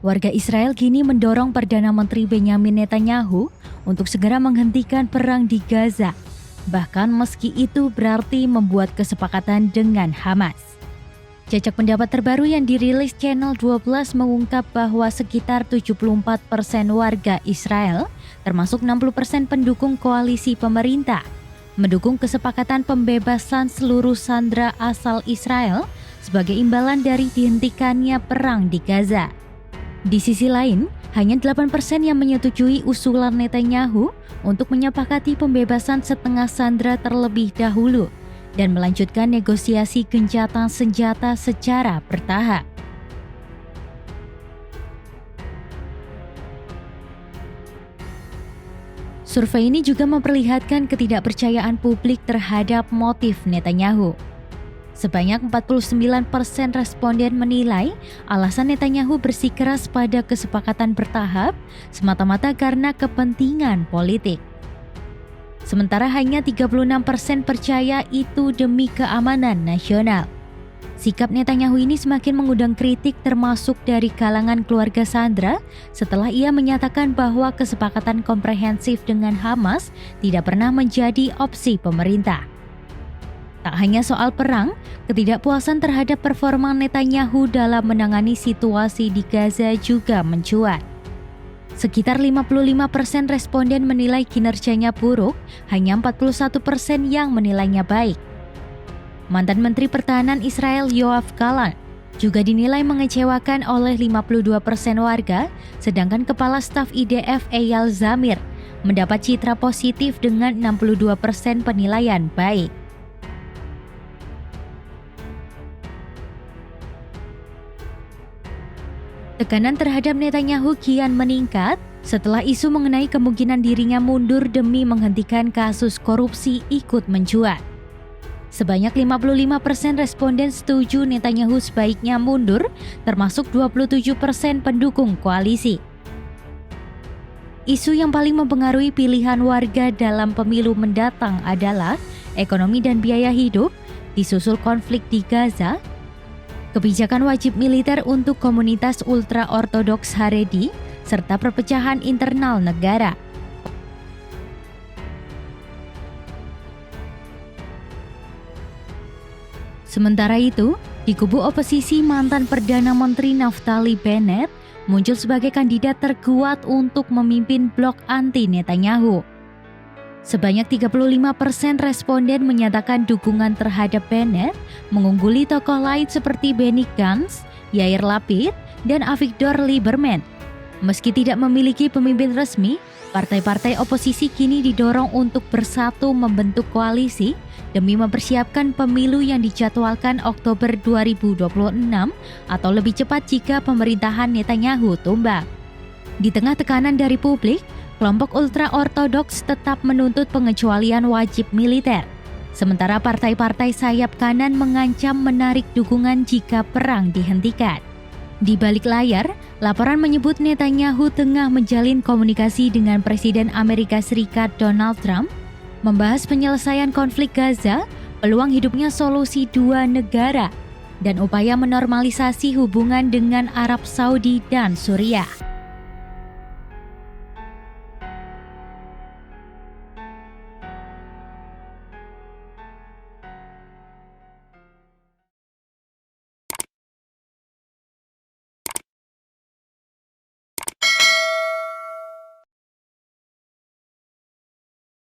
Warga Israel kini mendorong Perdana Menteri Benyamin Netanyahu untuk segera menghentikan perang di Gaza. Bahkan meski itu berarti membuat kesepakatan dengan Hamas. Jajak pendapat terbaru yang dirilis Channel 12 mengungkap bahwa sekitar 74% warga Israel, termasuk 60% pendukung koalisi pemerintah, mendukung kesepakatan pembebasan seluruh sandera asal Israel sebagai imbalan dari dihentikannya perang di Gaza. Di sisi lain, hanya 8% yang menyetujui usulan Netanyahu untuk menyepakati pembebasan setengah sandera terlebih dahulu dan melanjutkan negosiasi gencatan senjata secara bertahap. Survei ini juga memperlihatkan ketidakpercayaan publik terhadap motif Netanyahu. Sebanyak 49% responden menilai alasan Netanyahu bersikeras pada kesepakatan bertahap semata-mata karena kepentingan politik. Sementara hanya 36% percaya itu demi keamanan nasional. Sikap Netanyahu ini semakin mengundang kritik termasuk dari kalangan keluarga sandera setelah ia menyatakan bahwa kesepakatan komprehensif dengan Hamas tidak pernah menjadi opsi pemerintah. Tak hanya soal perang, ketidakpuasan terhadap performa Netanyahu dalam menangani situasi di Gaza juga mencuat. Sekitar 55% responden menilai kinerjanya buruk, hanya 41% yang menilainya baik. Mantan Menteri Pertahanan Israel Yoav Gallant juga dinilai mengecewakan oleh 52% warga, sedangkan Kepala Staf IDF Eyal Zamir mendapat citra positif dengan 62% penilaian baik. Tekanan terhadap Netanyahu kian meningkat setelah isu mengenai kemungkinan dirinya mundur demi menghentikan kasus korupsi ikut mencuat. Sebanyak 55% responden setuju Netanyahu sebaiknya mundur, termasuk 27% pendukung koalisi. Isu yang paling mempengaruhi pilihan warga dalam pemilu mendatang adalah ekonomi dan biaya hidup, disusul konflik di Gaza, kebijakan wajib militer untuk komunitas ultra-ortodoks Haredi, serta perpecahan internal negara. Sementara itu, di kubu oposisi mantan Perdana Menteri Naftali Bennett muncul sebagai kandidat terkuat untuk memimpin blok anti Netanyahu. Sebanyak 35% responden menyatakan dukungan terhadap Bennett, mengungguli tokoh lain seperti Benny Gantz, Yair Lapid, dan Avigdor Lieberman. Meski tidak memiliki pemimpin resmi, partai-partai oposisi kini didorong untuk bersatu membentuk koalisi demi mempersiapkan pemilu yang dijadwalkan Oktober 2026 atau lebih cepat jika pemerintahan Netanyahu tumbang. Di tengah tekanan dari publik, kelompok ultra-ortodoks tetap menuntut pengecualian wajib militer. Sementara partai-partai sayap kanan mengancam menarik dukungan jika perang dihentikan. Di balik layar, laporan menyebut Netanyahu tengah menjalin komunikasi dengan Presiden Amerika Serikat Donald Trump, membahas penyelesaian konflik Gaza, peluang hidupnya solusi dua negara, dan upaya menormalisasi hubungan dengan Arab Saudi dan Suriah.